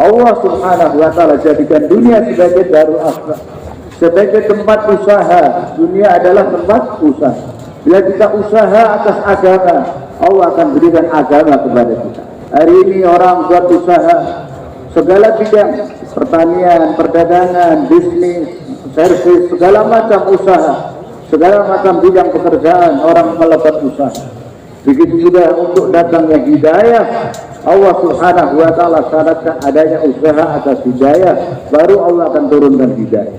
Allah Subhanahu wa ta'ala jadikan dunia sebagai darul akhirah, sebagai tempat usaha. Dunia adalah tempat usaha. Bila kita usaha atas agama, Allah akan berikan agama kepada kita. Hari ini orang buat usaha segala bidang, pertanian, perdagangan, bisnis, servis, segala macam usaha, segala macam bidang pekerjaan orang melakukan usaha. Begitu juga untuk datangnya hidayah, Allah Subhanahu wa ta'ala syaratkan adanya usaha atas hidayah, baru Allah akan turunkan hidayah.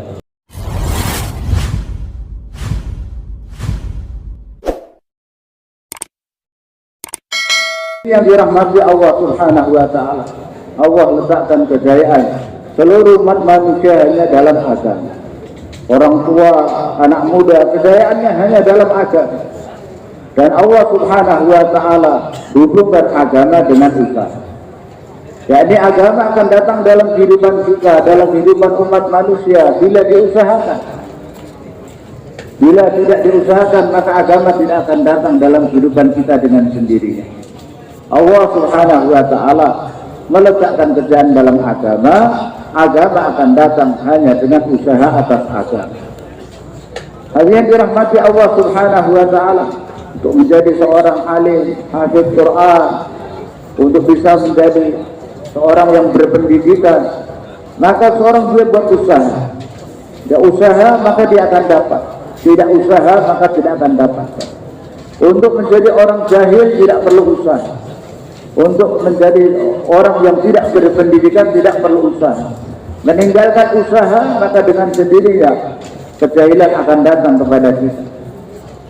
Yang dirahmati Allah Subhanahu wa ta'ala, Allah letakkan kejayaan seluruh umat manusia hanya dalam agama. Orang tua, anak muda, kejayaannya hanya dalam agama. Dan Allah Subhanahu wa ta'ala hubungkan agama dengan usaha. Jadi agama akan datang dalam kehidupan kita, dalam kehidupan umat manusia bila diusahakan. Bila tidak diusahakan, maka agama tidak akan datang dalam kehidupan kita dengan sendirinya. Allah Subhanahu wa ta'ala meletakkan kejayaan dalam agama. Agama akan datang hanya dengan usaha atas agama. Hadirin dirahmati Allah Subhanahu wa ta'ala, untuk menjadi seorang alim, hafiz Quran, untuk bisa menjadi seorang yang berpendidikan, maka seorang dia buat usaha. Dia usaha maka dia akan dapat, tidak usaha maka tidak akan dapat. Untuk menjadi orang jahil tidak perlu usaha. Untuk menjadi orang yang tidak berpendidikan tidak perlu usaha. Meninggalkan usaha maka dengan sendirinya kejahilan akan datang kepada kita.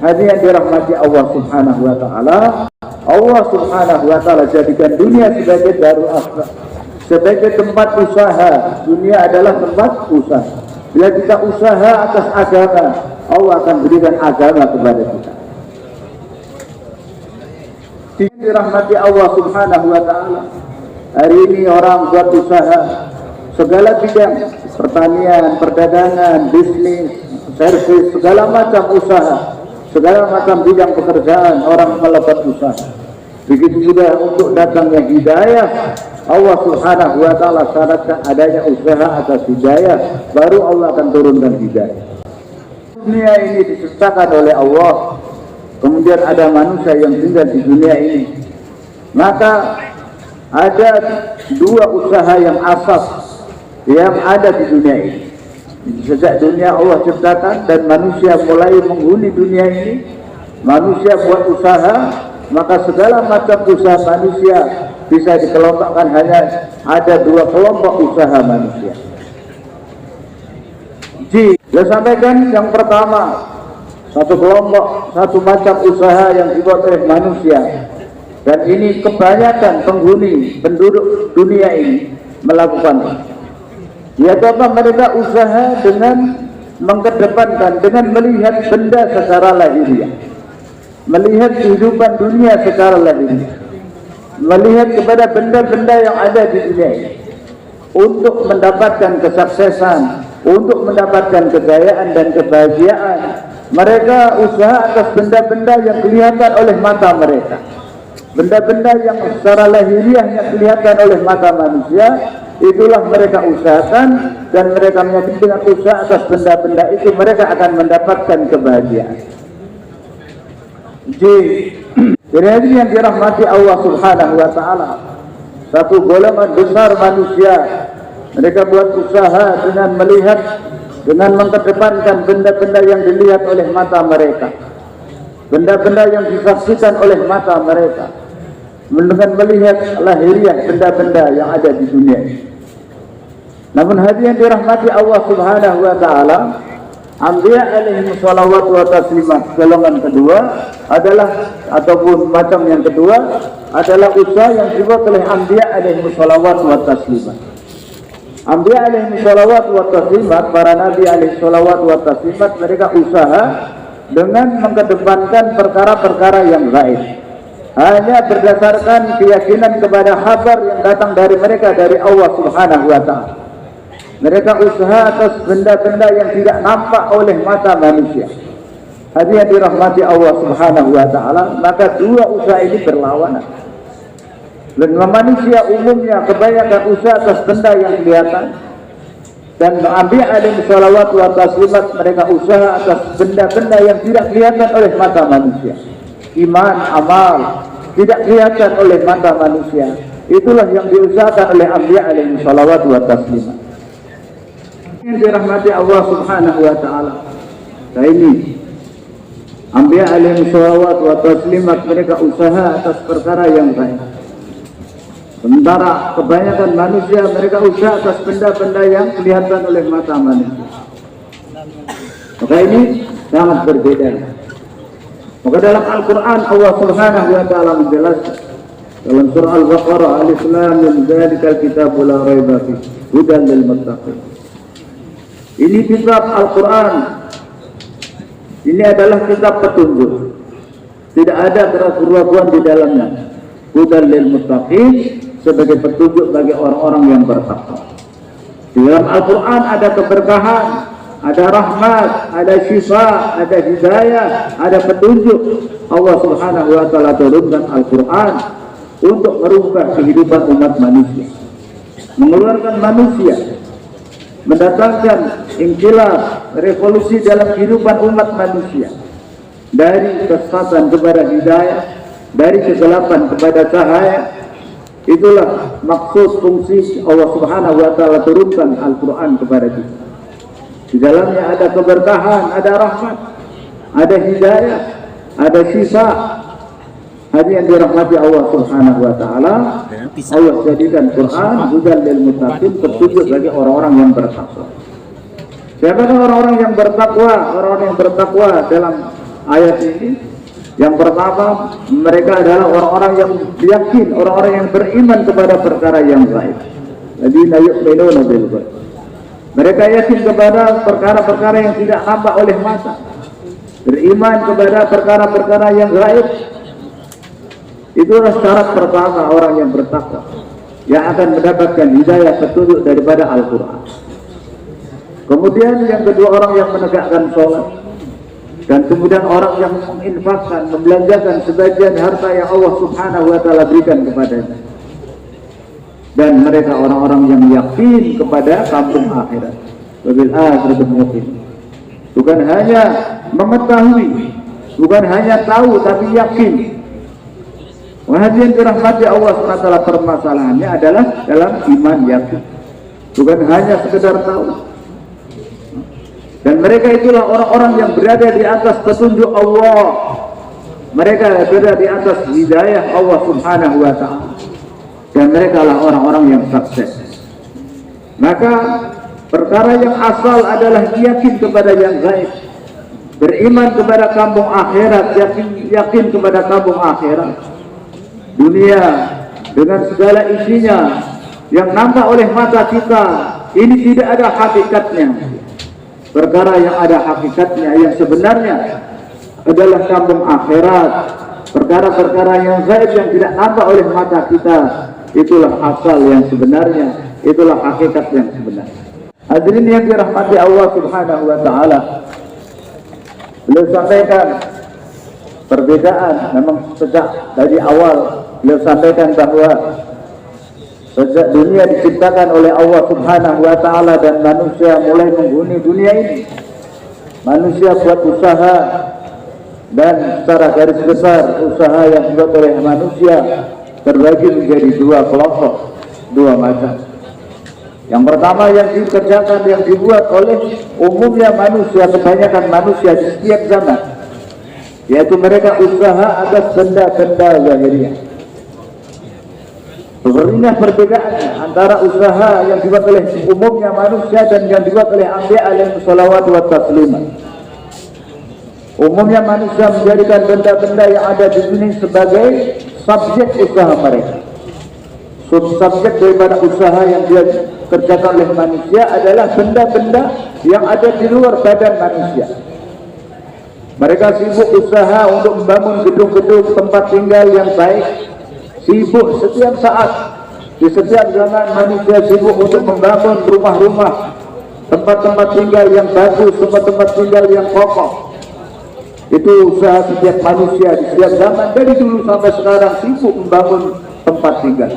Hadirin yang dirahmati Allah Subhanahu wa ta'ala, Allah Subhanahu wa ta'ala jadikan dunia sebagai darul akhirah, sebagai tempat usaha. Dunia adalah tempat usaha. Bila kita usaha atas agama, Allah akan berikan agama kepada kita. Dirahmati Allah Subhanahu wa ta'ala, hari ini orang buat usaha segala bidang, pertanian, perdagangan, bisnis, servis, segala macam usaha, segala macam bidang pekerjaan orang melakukan usaha. Begitu juga untuk datangnya hidayah, Allah Subhanahu wa ta'ala syaratkan adanya usaha atas hidayah, baru Allah akan turunkan hidayah. Dunia ini diciptakan oleh Allah, kemudian ada manusia yang tinggal di dunia ini. Maka ada dua usaha yang asas yang ada di dunia ini. Sejak dunia Allah ciptakan dan manusia mulai menghuni dunia ini, manusia buat usaha, maka segala macam usaha manusia bisa dikelompokkan hanya ada dua kelompok usaha manusia. Saya sampaikan yang pertama, satu kelompok, satu macam usaha yang dibuat oleh manusia, dan ini kebanyakan penghuni penduduk dunia ini melakukan, yaitu apa? Mereka usaha dengan mengedepankan, dengan melihat benda secara lahiriah, melihat kehidupan dunia secara lahiriah, melihat kepada benda-benda yang ada di dunia ini untuk mendapatkan kesuksesan, untuk mendapatkan kejayaan dan kebahagiaan. Mereka usaha atas benda-benda yang kelihatan oleh mata mereka, benda-benda yang secara lahiriahnya kelihatan oleh mata manusia. Itulah mereka usahakan, dan mereka meyakini dengan usaha atas benda-benda itu mereka akan mendapatkan kebahagiaan. Jadi yang dirahmati Allah Subhanahu wa ta'ala, satu golongan besar manusia, mereka buat usaha dengan melihat, dengan mengedepankan benda-benda yang dilihat oleh mata mereka, benda-benda yang disaksikan oleh mata mereka, dengan melihat lahiriah benda-benda yang ada di dunia ini. Namun hadirin dirahmati Allah Subhanahu wa ta'ala, Anbiya alaihi salawat wa taslimat, golongan kedua adalah, ataupun macam yang kedua adalah usaha yang dibuat oleh Anbiya alaihi salawat wa taslimat. Anbiya alaihi salawat wa taslimat, para nabi alaihi salawat wa taslimat, mereka usaha dengan mengedepankan perkara-perkara yang gaib, hanya berdasarkan keyakinan kepada kabar yang datang dari mereka dari Allah Subhanahu wa ta'ala. Mereka usaha atas benda-benda yang tidak nampak oleh mata manusia. Hadirin dirahmati Allah Subhanahu wa ta'ala, maka dua usaha ini berlawanan. Dan manusia umumnya kebanyakan usaha atas benda yang kelihatan. Dan Anbiya alaihi salawat wa taslimat, mereka usaha atas benda-benda yang tidak kelihatan oleh mata manusia. Iman, amal tidak kelihatan oleh mata manusia. Itulah yang diusahakan oleh Anbiya alaihi salawat wa taslimat. Yang dirahmati Allah subhanahu wa ta'ala. Nah ini Anbiya alaihi salawat wa taslimat, mereka usaha atas perkara yang baik. Sementara kebanyakan manusia mereka usaha atas benda-benda yang kelihatan oleh mata manusia. Maka ini sangat berbeda. Maka dalam Al-Quran Allah subhanahu wa ta'ala menjelaskan dalam surah Al-Baqarah, Alif Lam Mim, dzalikal kitabu la raiba fihi hudan lil muttaqin. Ini kitab Al-Quran, ini adalah kitab petunjuk, tidak ada keraguan di dalamnya. Hudan lil muttaqin, sebagai petunjuk bagi orang-orang yang bertakwa. Di dalam Al-Quran ada keberkahan, ada rahmat, ada syifa, ada hidayah, ada petunjuk. Allah subhanahu wa ta'ala turunkan Al-Quran untuk merubah kehidupan umat manusia, mengeluarkan manusia, mendatangkan inqilab, revolusi dalam kehidupan umat manusia, dari kesesatan kepada hidayah, dari kegelapan kepada cahaya. Itulah maksud fungsi Allah subhanahu wa ta'ala turunkan Al-Quran kepada kita. Di dalamnya ada keberkahan, ada rahmat, ada hidayah, ada syifa. Hadi yang dirahmati Allah subhanahu wa ta'ala, Allah jadikan Quran hudan lil muttaqin, petunjuk bagi orang-orang yang bertakwa. Siapakah orang-orang yang bertakwa? Orang-orang yang bertakwa dalam ayat ini, yang pertama, mereka adalah orang-orang yang yakin, orang-orang yang beriman kepada perkara yang gaib. Alladzina yu'minuna bil ghaib. Mereka yakin kepada perkara-perkara yang tidak nampak oleh mata. Beriman kepada perkara-perkara yang gaib. Itulah syarat pertama orang yang bertakwa, yang akan mendapatkan hidayah petunjuk daripada Al-Quran. Kemudian yang kedua, orang yang menegakkan sholat. Dan kemudian orang yang menginfakkan, membelanjakan sebagian harta yang Allah subhanahu wa ta'ala berikan kepadanya. Dan mereka orang-orang yang yakin kepada kampung akhirat. Wabil akhiratul muqin. Bukan hanya mengetahui, bukan hanya tahu, tapi yakin. Hadirin dirahmati Allah subhanahu wa ta'ala, permasalahannya adalah dalam iman yakin. Bukan hanya sekedar tahu. Dan mereka itulah orang-orang yang berada di atas petunjuk Allah. Mereka berada di atas hidayah Allah subhanahu wa ta'ala. Dan mereka lah orang-orang yang sukses. Maka perkara yang asal adalah yakin kepada yang gaib, beriman kepada kampung akhirat, yakin kepada kampung akhirat. Dunia dengan segala isinya yang nampak oleh mata kita, ini tidak ada hakikatnya. Perkara yang ada hakikatnya, yang sebenarnya adalah kampung akhirat. Perkara-perkara yang gaib yang tidak nampak oleh mata kita, itulah asal yang sebenarnya, itulah hakikat yang sebenarnya. Hadirin yang dirahmati Allah subhanahu wa ta'ala, beliau sampaikan perbedaan. Memang sejak dari awal beliau sampaikan bahwa sejak dunia diciptakan oleh Allah subhanahu wa ta'ala dan manusia mulai menghuni dunia ini, manusia buat usaha, dan secara garis besar usaha yang dibuat oleh manusia terbagi menjadi dua kelompok, dua macam. Yang pertama yang dikerjakan, yang dibuat oleh umumnya manusia, kebanyakan manusia di setiap zaman, yaitu mereka usaha atas benda-benda zahiriyah. Inilah perbedaannya antara usaha yang dibuat oleh umumnya manusia dan yang dibuat oleh Anbiya alaihi salawat wa taslimat. Umumnya manusia menjadikan benda-benda yang ada di sini sebagai subjek usaha mereka. Subjek daripada usaha yang dikerjakan oleh manusia adalah benda-benda yang ada di luar badan manusia. Mereka sibuk usaha untuk membangun gedung-gedung tempat tinggal yang baik. Sibuk setiap saat, di setiap zaman manusia sibuk untuk membangun rumah-rumah, tempat-tempat tinggal yang bagus, tempat-tempat tinggal yang kokoh. Itu usaha setiap manusia di setiap zaman, dari dulu sampai sekarang sibuk membangun tempat tinggal,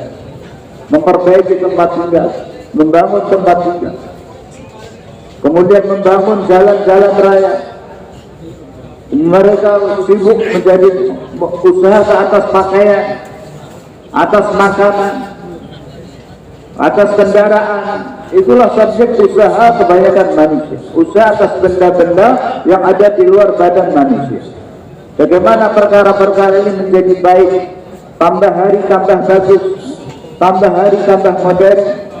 memperbaiki tempat tinggal, membangun tempat tinggal, kemudian membangun jalan-jalan raya. Mereka sibuk menjadi usaha ke atas pakaian, atas makanan, atas kendaraan. Itulah subjek usaha kebanyakan manusia, usaha atas benda-benda yang ada di luar badan manusia. Bagaimana perkara-perkara ini menjadi baik, tambah hari tambah bagus, tambah hari tambah modern.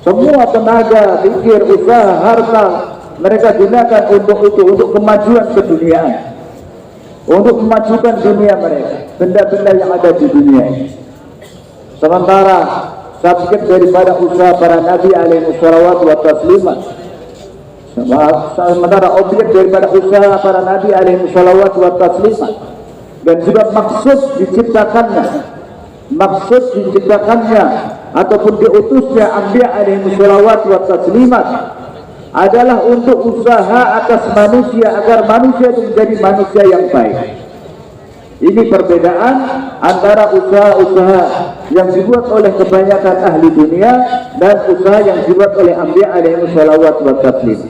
Semua tenaga, pikir, usaha, harta mereka gunakan untuk itu, untuk kemajuan keduniaan, untuk memajukan dunia mereka, benda-benda yang ada di dunia ini. Sementara subjek daripada usaha para nabi alaihi wassalatu wa taslimat, sementara objek daripada usaha para nabi alaihi wassalatu wa taslimat, dan juga maksud diciptakannya ataupun diutusnya anbiya alaihi wassalatu wa taslimat adalah untuk usaha atas manusia agar manusia itu menjadi manusia yang baik. Ini perbedaan antara usaha-usaha yang dibuat oleh kebanyakan ahli dunia dan usaha yang dibuat oleh anbiya alaihi wassalatu wa taslim.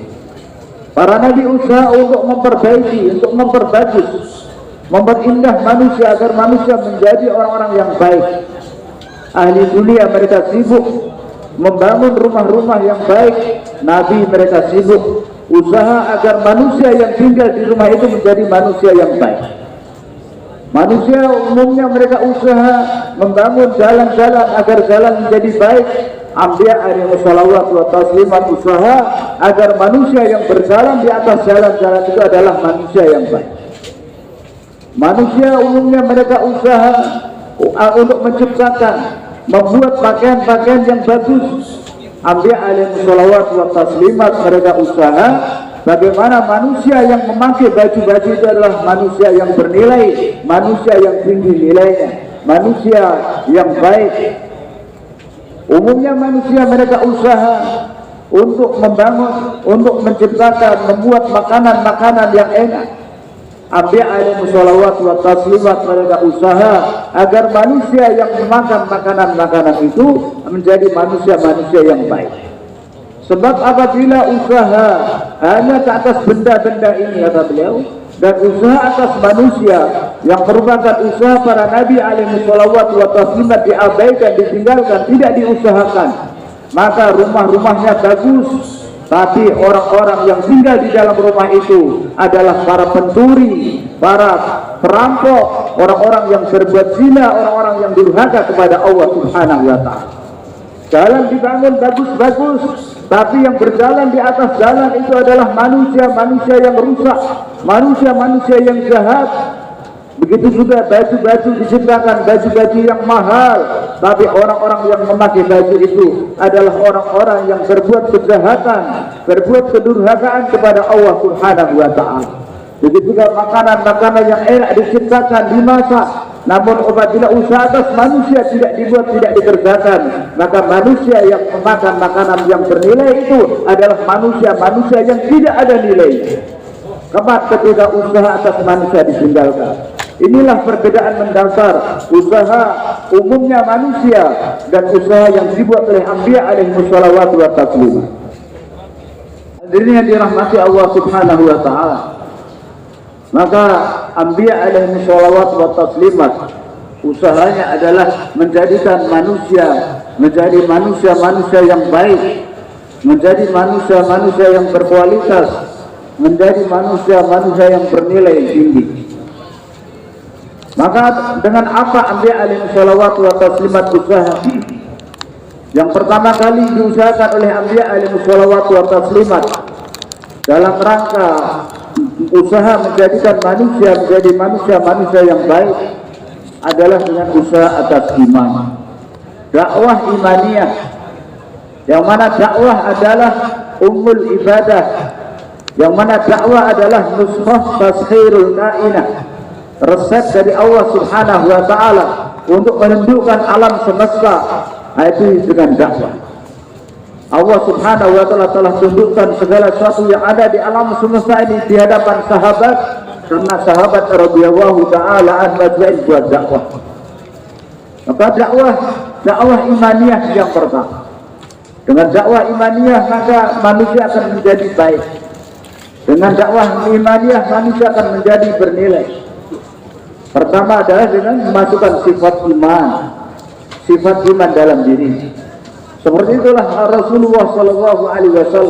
Para nabi usaha untuk memperbaiki, untuk memperbagus, memperindah manusia agar manusia menjadi orang-orang yang baik. Ahli dunia mereka sibuk membangun rumah-rumah yang baik, nabi mereka sibuk usaha agar manusia yang tinggal di rumah itu menjadi manusia yang baik. Manusia umumnya mereka usaha membangun jalan-jalan agar jalan menjadi baik. Anbiya alaihi wassalatu wa taslimat usaha agar manusia yang berjalan di atas jalan-jalan itu adalah manusia yang baik. Manusia umumnya mereka usaha untuk menciptakan, membuat pakaian-pakaian yang bagus. Anbiya alaihi wassalatu wa taslimat mereka usaha bagaimana manusia yang memakai baju-baju itu adalah manusia yang bernilai, manusia yang tinggi nilainya, manusia yang baik. Umumnya manusia mereka usaha untuk membangun, untuk menciptakan, membuat makanan-makanan yang enak. Anbiya alaihi wassalatu wa taslimat mereka usaha agar manusia yang memakan makanan-makanan itu menjadi manusia-manusia yang baik. Sebab apabila usaha hanya ke atas benda-benda ini, kata beliau, dan usaha atas manusia yang merupakan usaha para nabi alaihi wassalatu wa taslimat diabaikan, ditinggalkan, tidak diusahakan, maka rumah-rumahnya bagus, tapi orang-orang yang tinggal di dalam rumah itu adalah para pencuri, para perampok, orang-orang yang berbuat zina, orang-orang yang durhaka kepada Allah Subhanahu wa ta'ala. Jalan dibangun bagus-bagus, tapi yang berjalan di atas jalan itu adalah manusia-manusia yang rusak, manusia-manusia yang jahat. Begitu juga baju-baju diciptakan, baju-baju yang mahal, tapi orang-orang yang memakai baju itu adalah orang-orang yang berbuat kejahatan, berbuat kedurhakaan kepada Allah Subhanahu wa ta'ala. Begitu juga makanan-makanan yang enak diciptakan, dimasak, namun apabila usaha atas manusia tidak dibuat, tidak dikerjakan, maka manusia yang memakan makanan yang bernilai itu adalah manusia-manusia yang tidak ada nilainya. Kemat ketika usaha atas manusia ditinggalkan. Inilah perbedaan mendasar usaha umumnya manusia dan usaha yang dibuat oleh anbiya alaihi wassalatu wa taslim. Hadirin yang dirahmati Allah Subhanahu wa ta'ala, maka anbiya alaihi wassalatu wa taslimat usahanya adalah menjadikan manusia menjadi manusia-manusia yang baik, menjadi manusia-manusia yang berkualitas, menjadi manusia-manusia yang bernilai tinggi. Maka dengan apa anbiya alaihi wassalatu wa taslimat usaha? Yang pertama kali diusahakan oleh anbiya alaihi wassalatu wa taslimat dalam rangka usaha menjadikan manusia menjadi manusia-manusia yang baik adalah dengan usaha atas iman, dakwah imaniyah, yang mana dakwah adalah ummul ibadah, yang mana dakwah adalah nuskhah tashirul kainah, resep dari Allah Subhanahu wa ta'ala untuk menundukkan alam semesta, itu dengan dakwah. Allah Subhanahu wa ta'ala telah tundukkan segala sesuatu yang ada di alam semesta ini di hadapan sahabat, karena sahabat radhiyallahu ta'ala anhum buat dakwah. Maka dakwah imaniyah yang pertama. Dengan dakwah imaniyah maka manusia akan menjadi baik. Dengan dakwah imaniyah manusia akan menjadi bernilai. Pertama adalah dengan memasukkan sifat iman dalam diri. Seperti itulah Rasulullah SAW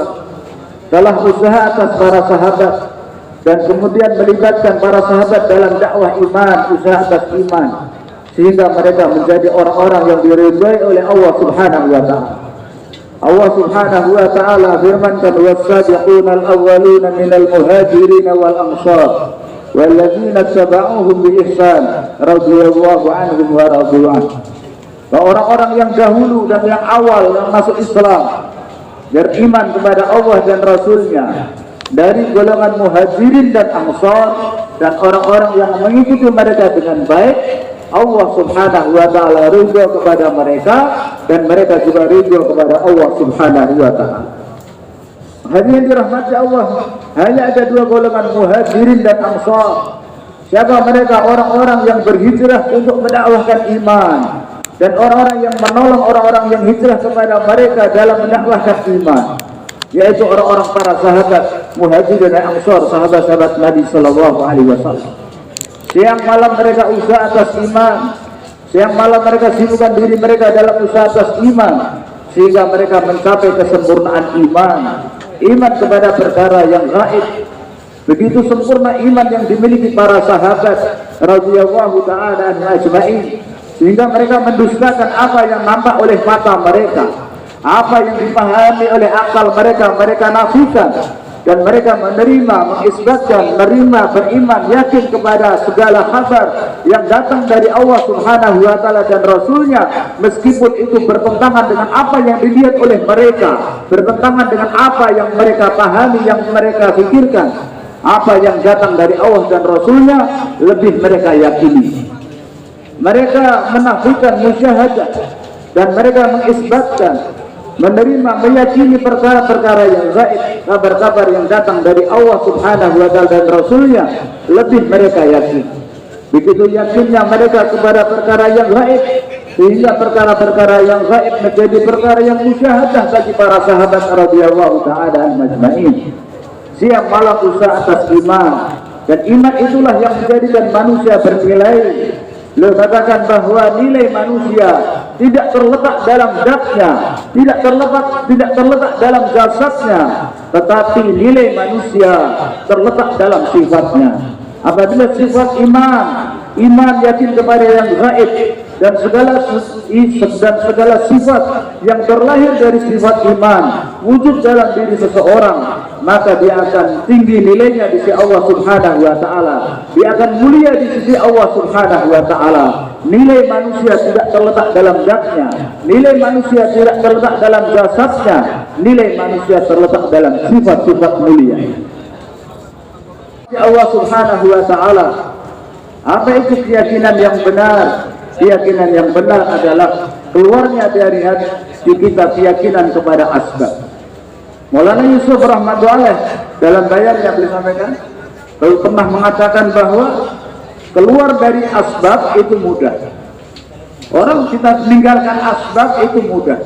telah usaha atas para sahabat dan kemudian melibatkan para sahabat dalam dakwah iman, usaha atas iman, sehingga mereka menjadi orang-orang yang diridhai oleh Allah Subhanahu wa taala. Allah Subhanahu wa taala firmankan, was-sabiquna al-awwaluna minal muhajirin wal ansar walladzina tabauhum bi ihsan radhiyallahu anhum wa radu anhu. Orang-orang yang dahulu dan yang awal yang masuk Islam, beriman kepada Allah dan Rasulnya, dari golongan muhajirin dan ansar, dan orang-orang yang mengikuti mereka dengan baik, Allah Subhanahu wa taala ridha kepada mereka dan mereka juga ridha kepada Allah Subhanahu wa taala. Hadirin dirahmati Allah, hanya ada dua golongan muhajirin dan ansar. Siapa mereka? Orang-orang yang berhijrah untuk mendakwahkan iman, dan orang-orang yang menolong orang-orang yang hijrah kepada mereka dalam mendakwahkan iman, yaitu orang-orang para sahabat muhajirin dan ansar, sahabat-sahabat Nabi sallallahu alaihi wasallam. Siang malam mereka usaha atas iman, siang malam mereka sibukkan diri mereka dalam usaha atas iman, sehingga mereka mencapai kesempurnaan iman kepada perkara yang gaib. Begitu sempurna iman yang dimiliki para sahabat radhiyallahu taala anhum ajma'in, sehingga mereka mendustakan apa yang nampak oleh mata mereka, apa yang dipahami oleh akal mereka, mereka nafikan, dan mereka menerima, mengisbatkan, menerima, beriman, yakin kepada segala kabar yang datang dari Allah Subhanahu wa taala dan Rasulnya, meskipun itu bertentangan dengan apa yang dilihat oleh mereka, bertentangan dengan apa yang mereka pahami, yang mereka pikirkan. Apa yang datang dari Allah dan Rasulnya lebih mereka yakini. Mereka menafikan musyahadah, dan mereka mengisbatkan, menerima, meyakini perkara-perkara yang gaib, kabar-kabar yang datang dari Allah Subhanahu wa taala dan Rasulnya, lebih mereka yakin. Begitu yakinnya mereka kepada perkara yang gaib, sehingga perkara-perkara yang gaib menjadi perkara yang musyahadah bagi para sahabat radhiyallahu taala anhum ajma'in. Siang malam usaha atas iman, dan iman itulah yang menjadikan manusia bernilai. Beliau katakan bahwa nilai manusia tidak terletak dalam zatnya, tidak terletak dalam jasadnya, tetapi nilai manusia terletak dalam sifatnya. Apabila sifat iman yakin kepada yang gaib, dan segala sifat yang terlahir dari sifat iman wujud dalam diri seseorang, maka dia akan tinggi nilainya di sisi Allah Subhanahu wa taala. Dia akan mulia di sisi Allah Subhanahu wa taala. Nilai manusia tidak terletak dalam zatnya, nilai manusia tidak terletak dalam jasadnya, nilai manusia terletak dalam sifat-sifat mulia Allah Subhanahu wa taala. Apa itu keyakinan yang benar? Keyakinan yang benar adalah keluarnya dari hati kita keyakinan kepada asbab. Maulana Yusuf rahmatullah dalam bayannya beliau sampaikan, beliau pernah mengatakan bahwa keluar dari asbab itu mudah. Orang kita meninggalkan asbab itu mudah.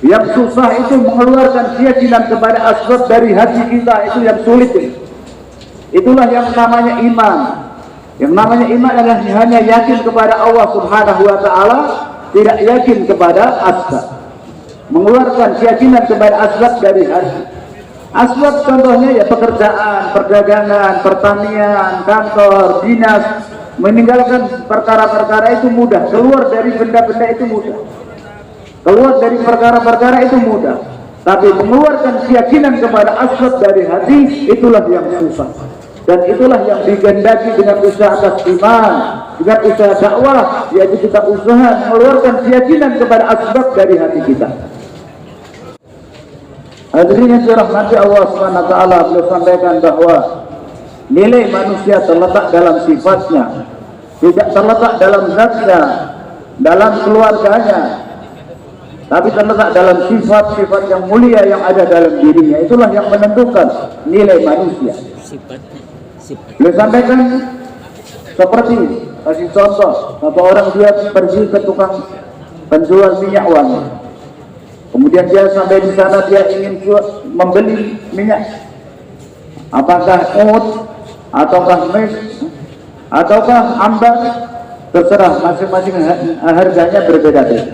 Yang susah itu mengeluarkan keyakinan kepada asbab dari hati kita, itu yang sulit. Itulah yang namanya iman. Yang namanya iman adalah hanya yakin kepada Allah Subhanahu wa taala, tidak yakin kepada asbab. Mengeluarkan keyakinan kepada asbab dari hati. Asbab contohnya ya pekerjaan, perdagangan, pertanian, kantor, dinas. Meninggalkan perkara-perkara itu mudah, keluar dari benda-benda itu mudah, keluar dari perkara-perkara itu mudah. Tapi mengeluarkan keyakinan kepada asbab dari hati, itulah yang susah. Dan itulah yang digendaki dengan usaha atas iman, dengan usaha dakwah, yaitu kita usaha mengeluarkan keyakinan kepada asbab dari hati kita. Hadirin yang dirahmati Allah Subhanahu wa taala, beliau sampaikan bahwa nilai manusia terletak dalam sifatnya, tidak terletak dalam zatnya, dalam keluarganya, tapi terletak dalam sifat-sifat yang mulia yang ada dalam dirinya. Itulah yang menentukan nilai manusia. Beliau sampaikan seperti kasih contoh, satu orang dia pergi ke tukang penjual minyak wangi. Kemudian dia sampai di sana, dia ingin membeli minyak. Apakah oud, ataukah mes, ataukah ambar, terserah, masing-masing harganya berbeda-beda.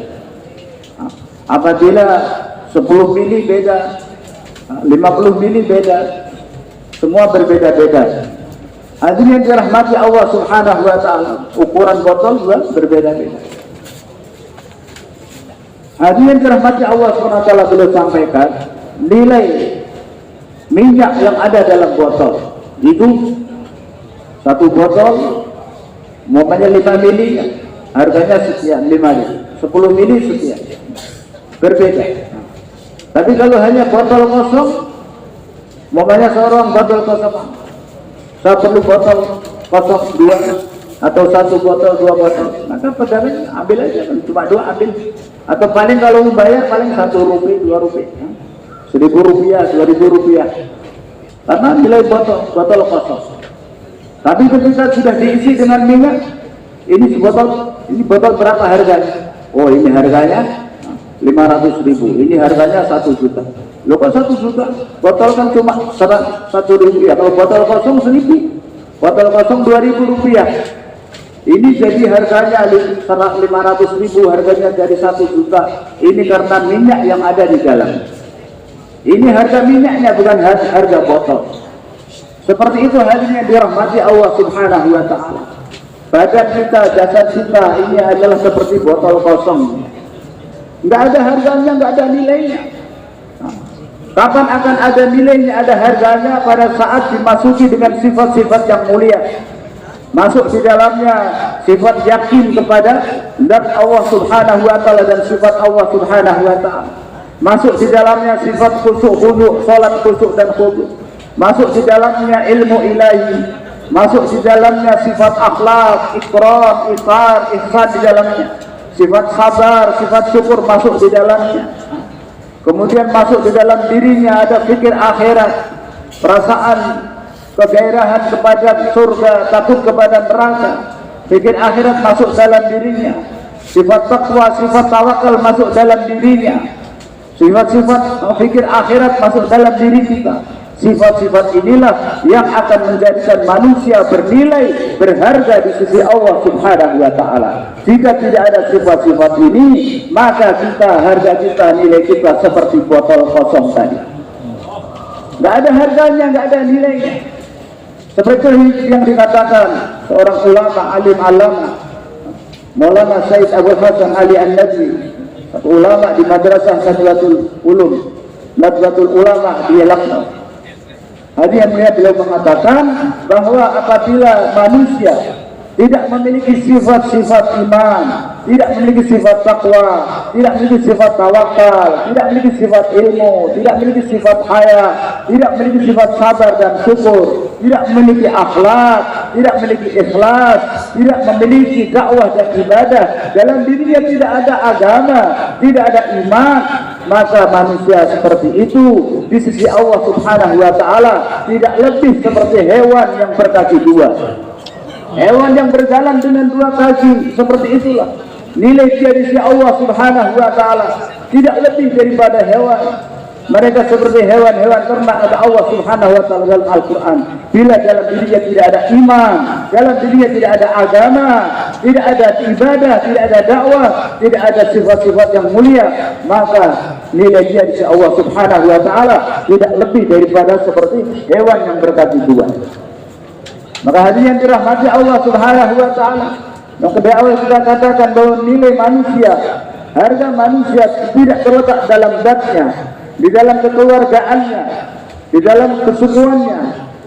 Apabila 10 mili beda, 50 mili beda, semua berbeda-beda. Hadirin yang dirahmati Allah Subhanahu wa taala, ukuran botol juga berbeda-beda. Hadirin yang dirahmati Allah Subhanahu wa taala, beliau sampaikan nilai minyak yang ada dalam botol itu, satu botol umpamanya 5 mili harganya sekian, 5 mili, 10 mili sekian, berbeda. Tapi kalau hanya botol kosong, umpamanya seorang botol kosong, saya perlu botol kosong 2 atau 1 botol 2 botol, maka pedagang ambil aja, cuma 2 ambil, atau paling kalau bayar paling 1 rupiah 2 rupiah, 1.000 rupiah 2.000 rupiah, karena nilai botol kosong. Tapi ketika sudah diisi dengan minyak, ini botol berapa harganya? Oh, ini harganya 500.000, ini harganya 1 juta. Loh kok 1 juta? Botol kan cuma 1.000 rupiah. Kalau botol kosong 1.000, botol kosong 2.000 rupiah. Ini jadi harganya 500.000, harganya jadi 1 juta. Ini karena minyak yang ada di dalam. Ini harga minyaknya, bukan harga botol. Seperti itu hadirin yang dirahmati Allah Subhanahu wa taala. Badan kita, jasad kita ini adalah seperti botol kosong. Nggak ada harganya, nggak ada nilainya. Kapan akan ada nilainya, ada harganya? Pada saat dimasuki dengan sifat-sifat yang mulia. Masuk di dalamnya sifat yakin kepada zat Allah Subhanahu wa taala dan sifat Allah Subhanahu wa taala. Masuk di dalamnya sifat khusyuk, salat khusyuk dan khusyuk. Masuk di dalamnya ilmu ilahi. Masuk di dalamnya sifat akhlak, ikram, iqar, ihsan di dalamnya. Sifat sabar, sifat syukur masuk di dalamnya. Kemudian masuk di dalam dirinya ada fikir akhirat, perasaan kegairahan kepada surga, takut kepada neraka. Fikir akhirat masuk dalam dirinya. Sifat takwa, sifat tawakal masuk dalam dirinya. Sifat-sifat fikir akhirat masuk dalam diri kita. Sifat-sifat inilah yang akan menjadikan manusia bernilai, berharga di sisi Allah Subhanahu wa taala. Jika tidak ada sifat-sifat ini, maka harga kita, nilai kita seperti botol kosong tadi. Nggak ada harganya, nggak ada nilainya. Seperti yang dikatakan seorang ulama, alim alama, Maulana Said Abdul Hasan Ali An-Nadwi, ulama di Madrasah Nadwatul Ulum, Nadwatul Ulama di Lucknow. Hadiahnya beliau mengatakan bahwa apabila manusia tidak memiliki sifat-sifat iman, tidak memiliki sifat takwa, tidak memiliki sifat tawakal, tidak memiliki sifat ilmu, tidak memiliki sifat haya, tidak memiliki sifat sabar dan syukur, tidak memiliki akhlak, tidak memiliki ikhlas, tidak memiliki dakwah dan ibadah, dalam dirinya tidak ada agama, tidak ada iman, maka manusia seperti itu di sisi Allah Subhanahu wa taala tidak lebih seperti hewan yang berkaki 2. Hewan yang berjalan dengan 2 kaki, seperti itulah nilai dia di sisi Allah Subhanahu wa taala, tidak lebih daripada hewan. Mereka seperti hewan-hewan karena ada Allah Subhanahu wa taala dalam Al-Qur'an. Bila dalam dirinya tidak ada iman, dalam dirinya tidak ada agama, tidak ada ibadah, tidak ada dakwah, tidak ada sifat-sifat yang mulia, maka nilai dia di sisi Allah Subhanahu wa taala tidak lebih daripada seperti hewan yang berkaki 2. Maka hadirin yang dirahmati Allah Subhanahu wa taala, yang kedua awal kita katakan bahwa nilai manusia, harga manusia tidak terletak dalam zatnya, di dalam kekeluargaannya, di dalam kesukuannya,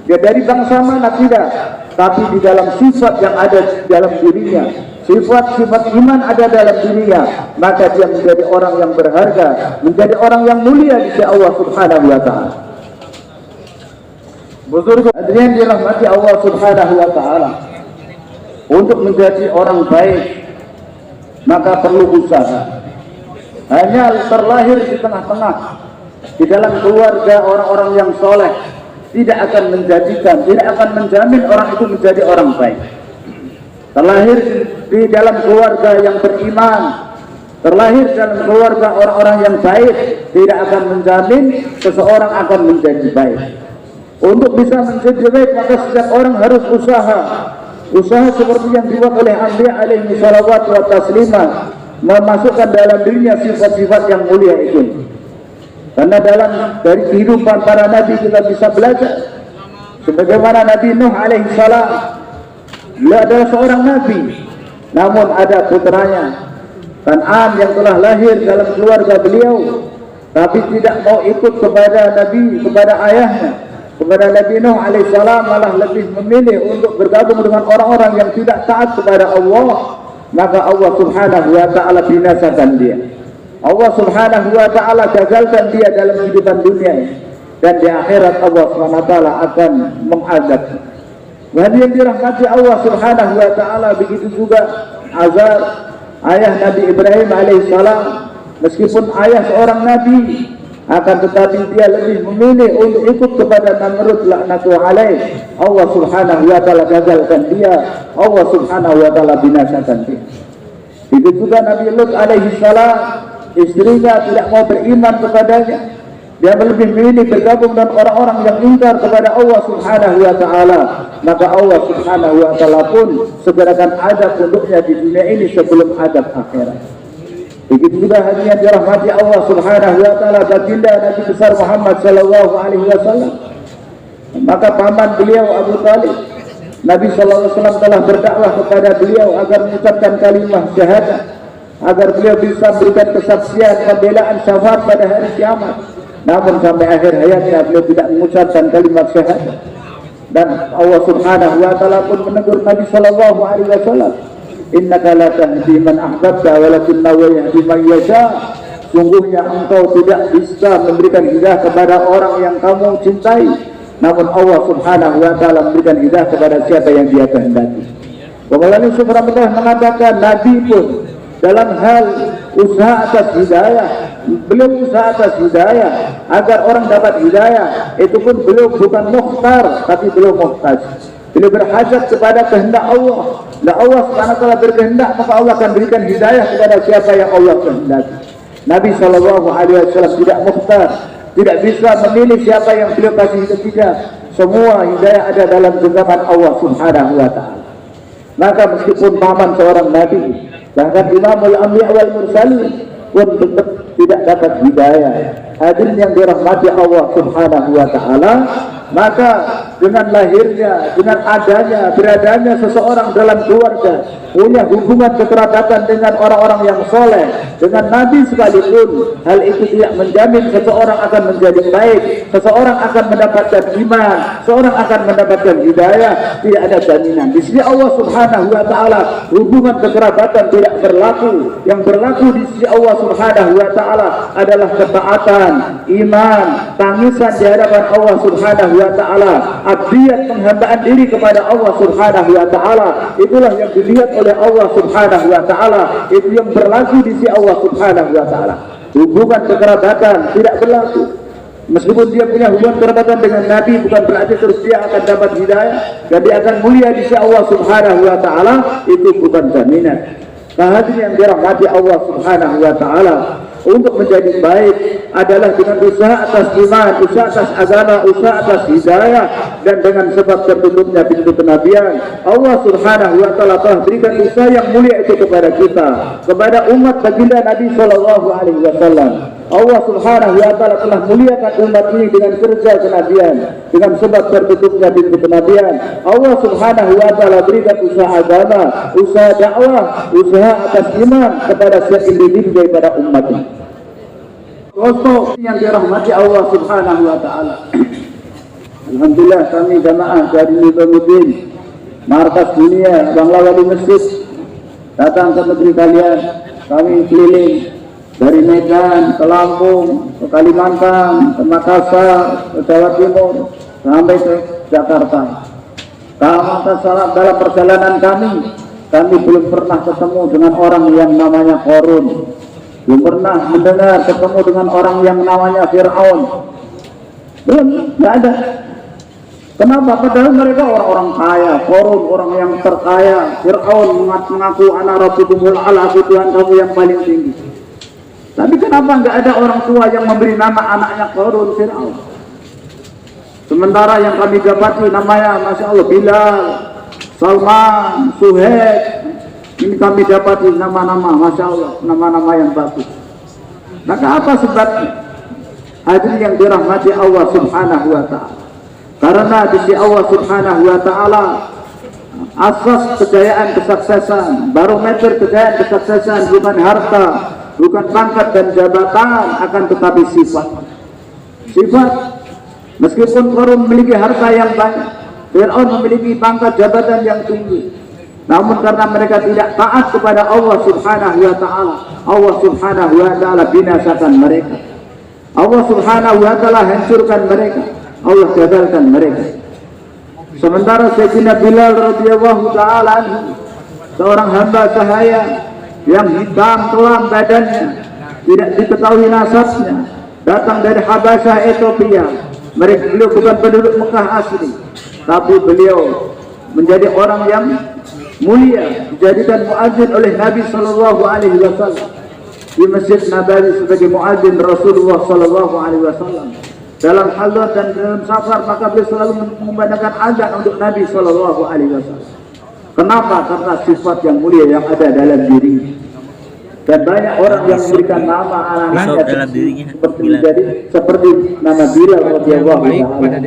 dia dari bangsa mana tidak, tapi di dalam sifat yang ada di dalam dirinya. Sifat-sifat iman ada dalam dirinya, maka dia menjadi orang yang berharga, menjadi orang yang mulia di sisi Allah Subhanahu wa taala. Hadirin dirahmati Allah Subhanahu wa taala, untuk menjadi orang baik maka perlu usaha. Hanya terlahir di tengah-tengah, di dalam keluarga orang-orang yang soleh, tidak akan menjamin orang itu menjadi orang baik. terlahir di dalam keluarga yang beriman, terlahir dalam keluarga orang-orang yang baik, tidak akan menjamin seseorang akan menjadi baik. Untuk bisa menjadi baik, maka setiap orang harus usaha seperti yang dibuat oleh Anbiya alaihi salawat wa taslimah, memasukkan dalam dirinya sifat-sifat yang mulia itu. Karena dari kehidupan para nabi kita bisa belajar. Sebagaimana Nabi Nuh alaihi salam, beliau adalah seorang nabi, namun ada putranya Kan'an yang telah lahir dalam keluarga beliau, tapi tidak mau ikut kepada ayahnya, kepada Nabi Nuh alaihissalam, malah lebih memilih untuk bergabung dengan orang-orang yang tidak taat kepada Allah. Maka Allah subhanahu wa ta'ala binasakan dia. Allah subhanahu wa ta'ala gagalkan dia dalam kehidupan dunia ini, dan di akhirat Allah subhanahu wa ta'ala akan mengazab. Dan yang dirahmati Allah subhanahu wa ta'ala, begitu juga Azar, ayah Nabi Ibrahim alaihissalam. Meskipun ayah seorang nabi, akan tetapi dia lebih memilih untuk ikut kepada Namrud laknatullah alaih. Allah subhanahu wa ta'ala gagalkan dia, Allah subhanahu wa ta'ala binasakan dia. Begitu juga Nabi Lut alaihissalam, istrinya tidak mau beriman kepadanya, dia lebih memilih bergabung dengan orang-orang yang ingkar kepada Allah subhanahu wa ta'ala. Maka Allah subhanahu wa ta'ala pun segerakan azab untuknya di dunia ini sebelum azab akhirat. Begitu juga hadirin yang dirahmati Allah subhanahu wa ta'ala, baginda Nabi besar Muhammad sallallahu alaihi wasallam. Maka paman beliau Abu Talib, Nabi sallallahu alaihi wasallam telah berdakwah kepada beliau agar mengucapkan kalimat syahadat, agar beliau bisa memberikan kesaksian pembelaan syafaat pada hari kiamat. Namun sampai akhir hayatnya beliau tidak mengucapkan kalimat syahadat. Dan Allah subhanahu wa ta'ala pun menegur Nabi sallallahu alaihi wasallam, innaka la tahdi man ahbabta walakinna huwa yahdi man yasha. Sungguhnya engkau tidak bisa memberikan hidayah kepada orang yang kamu cintai, namun Allah subhanahu wa ta'ala memberikan hidayah kepada siapa yang dia kehendaki. Melalui subhanallah mengatakan Nabi pun dalam hal usaha atas hidayah, beliau usaha atas hidayah agar orang dapat hidayah, itu pun beliau bukan mukhtar, tapi beliau muhtaj. Beliau berhajat kepada kehendak Allah. Nah, Allah subhanahu wa ta'ala berkehendak, maka Allah akan berikan hidayah kepada siapa yang Allah kehendaki. Nabi sallallahu alaihi wasallam tidak mukhtar, tidak bisa memilih siapa yang beliau kasih hidayah. Semua hidayah ada dalam genggaman Allah subhanahu wa ta'ala. Maka meskipun paman seorang nabi, bahkan imamul anbiya wal mursalin pun tetap tidak dapat hidayah. Hadirin yang dirahmati Allah subhanahu wa ta'ala, maka dengan lahirnya, dengan adanya, beradanya seseorang dalam keluarga, punya hubungan kekerabatan dengan orang-orang yang soleh, dengan Nabi sekalipun, hal itu tidak menjamin seseorang akan menjadi baik, seseorang akan mendapatkan iman, seorang akan mendapatkan hidayah. Tidak ada jaminan. Di sisi Allah subhanahu wa ta'ala, hubungan kekerabatan tidak berlaku. Yang berlaku di sisi Allah subhanahu wa ta'ala adalah ketaatan, iman, tangisan di hadapan Allah subhanahu wa ta'ala, abdiyat, penghambaan diri kepada Allah subhanahu wa ta'ala. Itulah yang dilihat oleh Allah subhanahu wa ta'ala, itu yang berlaku di sisi Allah subhanahu wa ta'ala. Hubungan kekerabatan tidak berlaku. Meskipun dia punya hubungan kekerabatan dengan Nabi, bukan berarti terus dia akan dapat hidayah dan dia akan mulia di sisi Allah subhanahu wa ta'ala. Itu bukan jaminan. Hadirin yang dirahmati Allah subhanahu wa ta'ala, untuk menjadi baik adalah dengan usaha atas iman, usaha atas agama, usaha atas hidayah, dan dengan sebab tertutupnya pintu kenabian. Allah subhanahu wa ta'ala telah berikan usaha yang mulia itu kepada kita, kepada umat baginda Nabi sallallahu alaihi wasallam. Allah subhanahu wa ta'ala telah muliakan umat ini dengan kerja kenabian, dengan sebab tertutupnya pintu kenabian. Allah subhanahu wa ta'ala berikan usaha agama, usaha dakwah, usaha atas iman kepada setiap individu daripada umat ini. Rasul yang dirahmati Allah subhanahu wa ta'ala, alhamdulillah kami jamaah dari Nizamuddin Markas Dunia Bangla Wali Masjid datang ke negeri kalian. Kami keliling dari Medan ke Lampung, ke Kalimantan, ke Makassar, ke Jawa Timur, sampai ke Jakarta. Dalam perjalanan kami belum pernah ketemu dengan orang yang namanya Qarun, belum pernah mendengar ketemu dengan orang yang namanya Fir'aun, belum, tidak ada. Kenapa? Padahal mereka orang-orang kaya, Qarun orang yang terkaya, Fir'aun mengaku anak rabbukumul a'la, aku Tuhan kamu yang paling tinggi. Tapi kenapa nggak ada orang tua yang memberi nama anaknya Qarun, Fir'aun? Sementara yang kami dapati namanya, Masya Allah, Bilal, Salman, Suhaib, ini kami dapati nama-nama, Masya Allah, nama-nama yang bagus. Maka apa sebabnya? Hadirin yang dirahmati Allah Subhanahu wa ta'ala. Karena di sisi Allah Subhanahu wa ta'ala, asas kejayaan kesuksesan, barometer kejayaan kesuksesan bukan harta, bukan pangkat dan jabatan, akan tetapi sifat. Sifat. Meskipun Qarun memiliki harta yang banyak, Fir'aun memiliki pangkat jabatan yang tinggi, namun karena mereka tidak taat kepada Allah Subhanahu wa ta'ala, Allah Subhanahu wa ta'ala binasakan mereka. Allah Subhanahu wa ta'ala hancurkan mereka, Allah gagalkan mereka. Sementara Sayyidina Bilal radhiyallahu ta'ala anhu, seorang hamba sahaya yang hitam kelam badannya, tidak diketahui nasabnya, datang dari Habasyah, Ethiopia. Beliau bukan penduduk Mekah asli, tapi beliau menjadi orang yang mulia, dijadikan muadzin oleh Nabi Shallallahu Alaihi Wasallam di Masjid Nabawi sebagai muadzin Rasulullah Shallallahu Alaihi Wasallam. Dalam halat dan dalam safar, maka beliau selalu memandangkan azan untuk Nabi Shallallahu Alaihi Wasallam. Kenapa? Karena sifat yang mulia yang ada dalam dirinya. Dan banyak orang yang memberikan nama anak-anaknya seperti nama Bilal radhiyallahu ta'ala.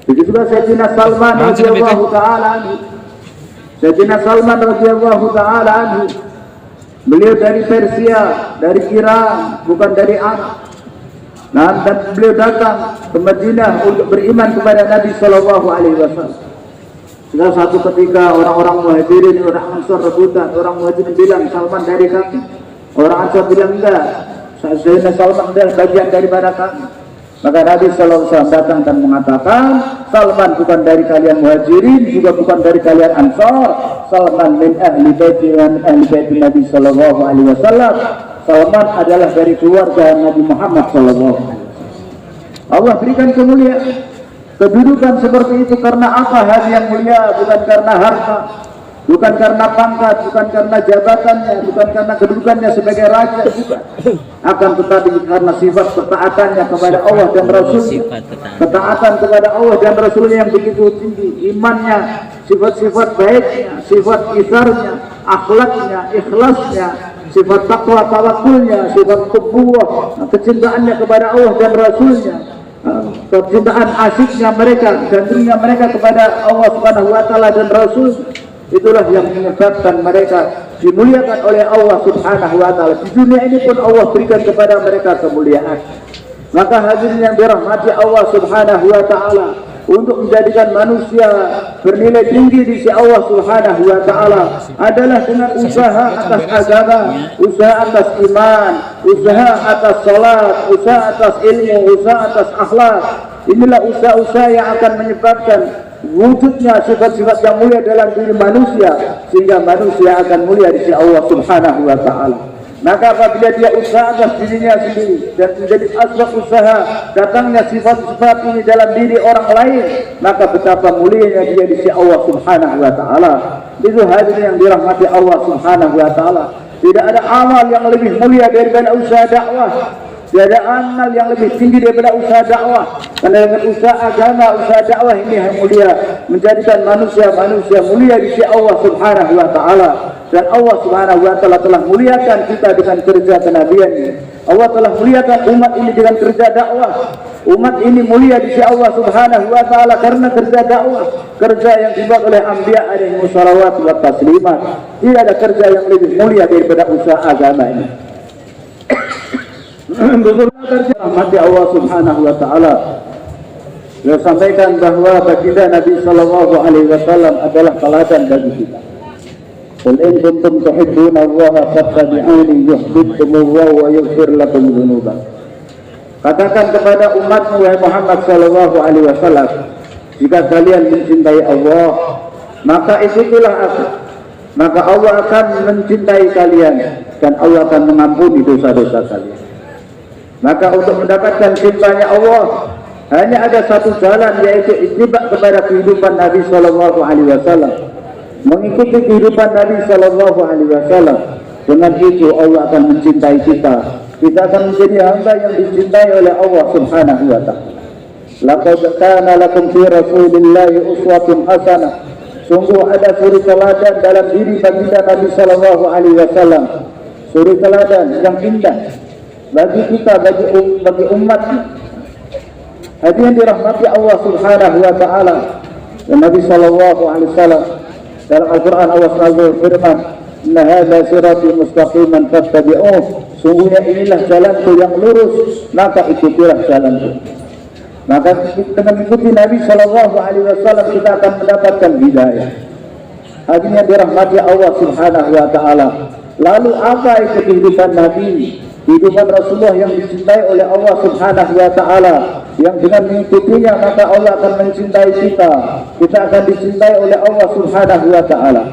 Begitu juga Sayyidina Salman radhiyallahu ta'ala anhu. Sayyidina Salman radhiyallahu ta'ala anhu, beliau dari Persia, dari Iran, bukan dari Arab. Nah, dan beliau datang ke Madinah untuk beriman kepada Nabi Sallallahu Alaihi Wasallam. Sehingga satu ketika orang-orang Muhajirin, orang Ansar rebutan, orang Muhajirin bilang, Salman dari kami. Orang Ansar bilang, enggak, Sayyidina Salman adalah bagian daripada kami. Maka Nabi Sallallahu Alaihi Wasallam datang dan mengatakan, Salman bukan dari kalian Muhajirin, juga bukan dari kalian Ansar. Salman min ahli baiti Nabi Sallallahu Alaihi Wasallam. Salman adalah dari keluarga Nabi Muhammad Sallallahu Alaihi Wasallam. Allah berikan kemuliaan, kedudukan seperti itu karena apa? Hal yang mulia, bukan karena harta, bukan karena pangkat, bukan karena jabatannya, bukan karena kedudukannya sebagai raja, bukan. Akan tetapi karena sifat ketaatannya kepada Allah dan Rasulnya, ketaatan kepada Allah dan Rasulnya yang begitu tinggi, imannya, sifat-sifat baiknya, sifat isarnya, akhlaknya, ikhlasnya, sifat takwa, tawakulnya, sifat kubuah, kecintaannya kepada Allah dan Rasulnya, kecintaan asyiknya mereka, gantungnya mereka kepada Allah Subhanahu wa ta'ala dan Rasul. Itulah yang menyebabkan mereka dimuliakan oleh Allah Subhanahu wa ta'ala. Di dunia ini pun Allah berikan kepada mereka kemuliaan. Maka hadirin yang dirahmati Allah Subhanahu wa ta'ala, untuk menjadikan manusia bernilai tinggi di sisi Allah Subhanahu wa ta'ala adalah dengan usaha atas agama, usaha atas iman, usaha atas salat, usaha atas ilmu, usaha atas akhlak. Inilah usaha-usaha yang akan menyebabkan wujudnya sifat-sifat yang mulia dalam diri manusia, sehingga manusia akan mulia di sisi Allah Subhanahu wa ta'ala. Maka apabila dia usaha atas dirinya sendiri dan menjadi asbab usaha datangnya sifat-sifat ini dalam diri orang lain, maka betapa mulianya dia di sisi Allah Subhanahu wa ta'ala. Itu hadirin yang dirahmati Allah Subhanahu wa ta'ala. Tidak ada amal yang lebih mulia daripada usaha dakwah. Tidak ada amal yang lebih tinggi daripada usaha dakwah. Karena dengan usaha agama, usaha dakwah ini yang mulia, menjadikan manusia mulia di sisi Allah Subhanahu wa ta'ala. Dan Allah Subhanahu wa ta'ala telah muliakan kita dengan kerja kenabian ini. Allah telah muliakan umat ini dengan kerja dakwah. Umat ini mulia di sisi Allah Subhanahu wa ta'ala karena kerja dakwah, kerja yang dibuat oleh anbiya alaihi wassalawat wa taslimat. Tidak ada kerja yang lebih mulia daripada usaha agama ini. Rahmati Allah Subhanahu wa ta'ala. Beliau sampaikan bahwa baginda Nabi Sallallahu Alaihi Wasallam adalah teladan bagi kita. Qul in kuntum tuhibbuna Allah fattabi'uni yuhibbukumullah wa yaghfir lakum dzunubakum. Katakan kepada umatmu wahai Muhammad Sallallahu Alaihi Wasallam, jika kalian mencintai Allah, maka ikutilah aku, maka Allah akan mencintai kalian dan Allah akan mengampuni dosa-dosa kalian. Maka untuk mendapatkan cintanya Allah, Hanya ada satu jalan, yaitu ittiba kepada kehidupan Nabi Shallallahu Alaihi Wasallam, mengikuti kehidupan Nabi Shallallahu Alaihi Wasallam. Dengan itu Allah akan mencintai kita. Kita akan menjadi hamba yang dicintai oleh Allah Subhanahu Wa Taala. Laqad kana lakum fi Rasulillahi uswatun hasanah. Sungguh ada suri teladan dalam diri baginda Nabi Shallallahu Alaihi Wasallam. Suri teladan yang indah bagi kita, bagi umat. Hadirin dirahmati Allah Subhanahu Wa Taala. Dan Nabi Shallallahu Alaihi Wasallam dalam Al-Quran Allah selalu firman, Inna hadza sirati mustaqiman fattabi'uh. Sungguhnya inilah jalanku yang lurus, maka ikutilah jalanku. Maka dengan mengikuti Nabi Shallallahu Alaihi Wasallam kita akan mendapatkan hidayah. Hadirin dirahmati Allah Subhanahu Wa Taala. Lalu apa itu kehidupan Nabi, kehidupan Rasulullah yang dicintai oleh Allah Subhanahu Wa Taala, yang dengan mengikutinya maka Allah akan mencintai kita. Kita akan dicintai oleh Allah Subhanahu Wa Taala.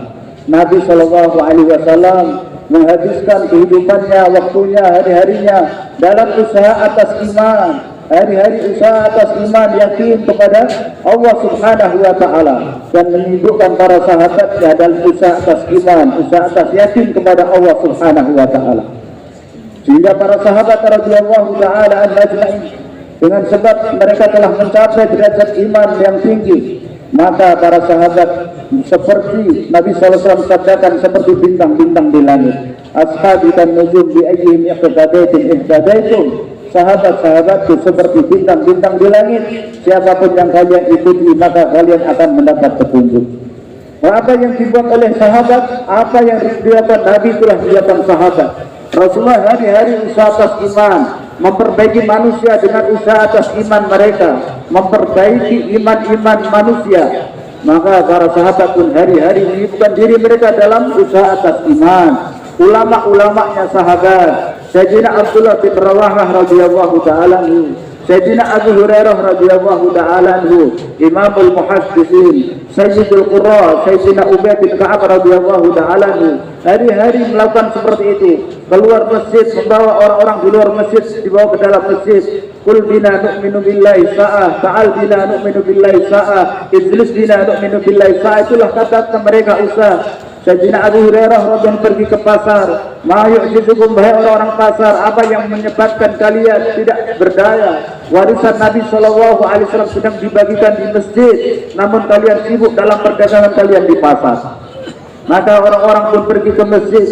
Nabi Shallallahu Alaihi Wasallam menghabiskan kehidupannya, waktunya, hari-harinya dalam usaha atas iman. Hari-hari usaha atas iman, yakin kepada Allah Subhanahu Wa Taala, dan menyibukkan para sahabatnya dalam usaha atas iman, usaha atas yakin kepada Allah Subhanahu Wa Taala. Sehingga para sahabat radhiyallahu taala anhum dengan sebab mereka telah mencapai derajat iman yang tinggi, maka para sahabat seperti Nabi SAW sabdakan, seperti bintang-bintang di langit. Ashabi kan nujum bi ayyihim iqtadaitum ihtadaitum. Sahabat-sahabatku seperti bintang-bintang di langit. Siapapun yang kalian ikuti maka kalian akan mendapat petunjuk. Apa yang dibuat oleh sahabat, apa yang dilakukan Nabi itulah dilakukan sahabat. Rasulullah hari-hari usaha atas iman, memperbaiki manusia dengan usaha atas iman mereka, memperbaiki iman-iman manusia. Maka para sahabat pun hari-hari menyibukkan diri mereka dalam usaha atas iman. Ulama-ulamanya sahabat, Sayyidina Abdullah bin Rawahah radhiyallahu taala anhu, Sayyidina Abu Hurairah radhiyallahu taala anhu, Imamul Muhaddisin, Sayyidul Qurra, Sayyidina Ubay bin Ka'ab radhiyallahu taala anhu, hari-hari melakukan seperti itu. Keluar masjid, membawa orang-orang di luar masjid, dibawa ke dalam masjid. Qul bina nu'minu billahi sa'ah, ta'al bina nu'minu billahi sa'ah, ijlis bina nu'minu billahi sa'ah. Itulah kata mereka usaha. Sayyidina Abu Hurairah radhiyallahu pergi ke pasar. Ma yu'jizukum, bahai orang-orang pasar, apa yang menyebabkan kalian tidak berdaya? Warisan Nabi Shallallahu Alaihi Wasallam sedang dibagikan di masjid, namun kalian sibuk dalam perdagangan kalian di pasar. Maka orang-orang pun pergi ke masjid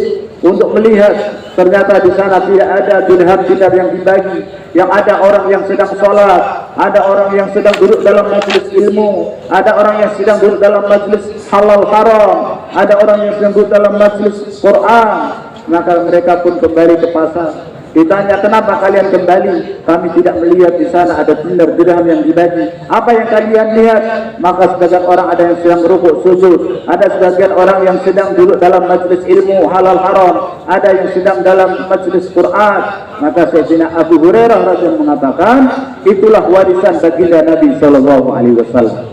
untuk melihat. Ternyata di sana tidak ada dirham-dinar yang dibagi. Yang ada orang yang sedang sholat, ada orang yang sedang duduk dalam majelis ilmu, ada orang yang sedang duduk dalam majelis halal haram, ada orang yang sedang duduk dalam majelis Quran. Maka mereka pun kembali ke pasar. Ditanya, kenapa kalian kembali? Kami tidak melihat di sana ada dinar dirham yang dibagi. Apa yang kalian lihat? Maka sebagian orang ada yang sedang rukuk sujud, ada sebagian orang yang sedang duduk dalam majelis ilmu halal haram, ada yang sedang dalam majelis Quran. Maka Sayyidina Abu Hurairah radhiyallahu mengatakan, itulah warisan baginda Nabi Shallallahu Alaihi Wasallam.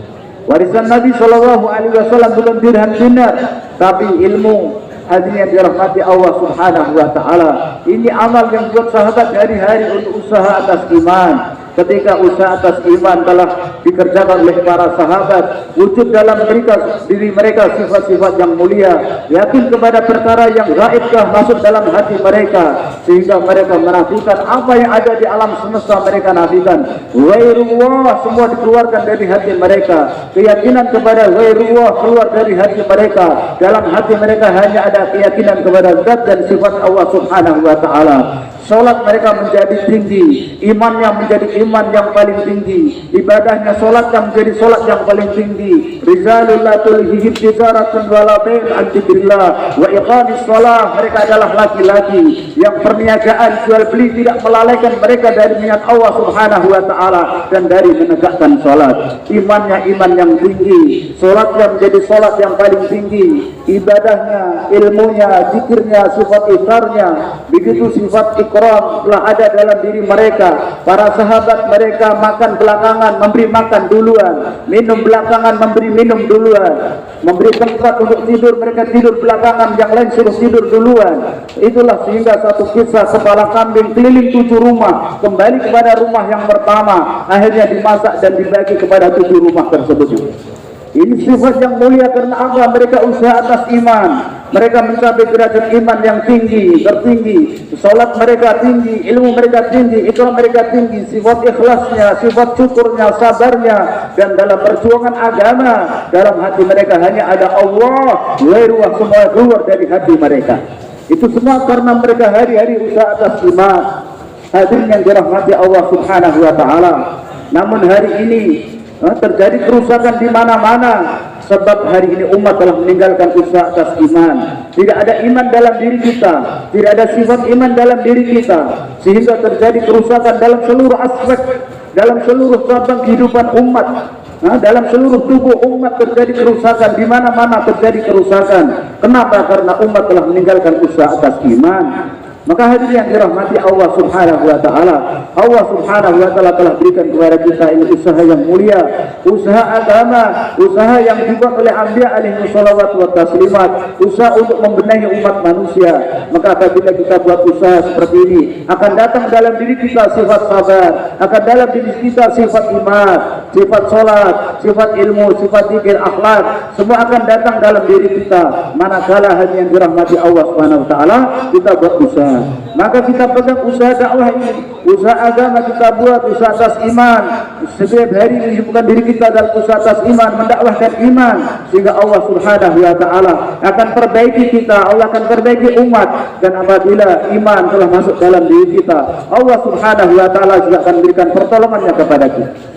Warisan Nabi Shallallahu Alaihi Wasallam bukan dirham dinar, tapi ilmu. Hadirin yang dirahmati Allah Subhanahu Wa Taala, ini amal yang buat sahabat hari-hari untuk usaha atas iman. Ketika usaha atas iman telah dikerjakan oleh para sahabat, wujud dalam diri mereka sifat-sifat yang mulia, yakin kepada perkara yang gaibkah masuk dalam hati mereka, sehingga mereka menafikan apa yang ada di alam semesta. Mereka nafikan ghairullah, semua dikeluarkan dari hati mereka. Keyakinan kepada ghairullah keluar dari hati mereka. Dalam hati mereka hanya ada keyakinan kepada zat dan sifat Allah Subhanahu Wa Taala. Solat mereka menjadi tinggi, imannya menjadi iman yang paling tinggi, ibadahnya solat yang menjadi solat yang paling tinggi. Rizalul la tulhihim tijaratun wala bai'un an dzikrillah wa iqamis shalah. Mereka adalah laki-laki yang perniagaan jual beli tidak melalaikan mereka dari niat Allah Subhanahu Wa Taala dan dari menegakkan solat. Imannya iman yang tinggi, solatnya menjadi solat yang paling tinggi. ibadahnya, ilmunya, zikirnya, sifat isarnya, begitu sifat ikram telah ada dalam diri mereka. Para sahabat mereka makan belakangan, memberi makan duluan, minum belakangan, memberi minum duluan, memberi tempat untuk tidur, mereka tidur belakangan, yang lain suruh tidur duluan. Itulah sehingga satu kisah kepala kambing keliling 7 rumah, kembali kepada rumah yang pertama, akhirnya dimasak dan dibagi kepada 7 rumah tersebut. Ini sifat yang mulia karena apa? Mereka usaha atas iman, mereka mencapai derajat iman yang tinggi, tertinggi, salat mereka tinggi, ilmu mereka tinggi, ikram mereka tinggi, sifat ikhlasnya, sifat syukurnya, sabarnya, dan dalam perjuangan agama, dalam hati mereka hanya ada Allah, luar semua keluar dari hati mereka. Itu semua karena mereka hari-hari usaha atas iman. Hadirin yang dirahmati Allah Subhanahu wa taala. Namun hari ini terjadi kerusakan di mana-mana sebab hari ini umat telah meninggalkan usaha atas iman. Tidak ada iman dalam diri kita, tidak ada sifat iman dalam diri kita, sehingga terjadi kerusakan dalam seluruh aspek, dalam seluruh cabang kehidupan umat. Dalam seluruh tubuh umat terjadi kerusakan, di mana-mana terjadi kerusakan. Kenapa? Karena umat telah meninggalkan usaha atas iman. Maka hadirin yang dirahmati Allah Subhanahu wa taala, Allah Subhanahu wa taala telah berikan kepada kita ini usaha yang mulia, usaha agama, usaha yang dibuat oleh anbiya alaihi salawat wa taslimat, usaha untuk membenahi umat manusia. Maka apabila kita buat usaha seperti ini, akan datang dalam diri kita sifat sabar, akan dalam diri kita sifat iman, sifat salat, sifat ilmu, sifat zikir, akhlak, semua akan datang dalam diri kita. Manakala hanya yang dirahmati Allah Subhanahu wa taala, kita buat usaha. Maka kita pegang usaha dakwah ini, usaha agama kita buat, usaha atas iman. Setiap hari menyibukkan diri kita dalam usaha atas iman, mendakwahkan iman, sehingga Allah Subhanahu wa taala akan perbaiki kita, Allah akan perbaiki umat. Dan apabila iman telah masuk dalam diri kita, Allah Subhanahu wa taala juga akan berikan pertolongannya kepada kita.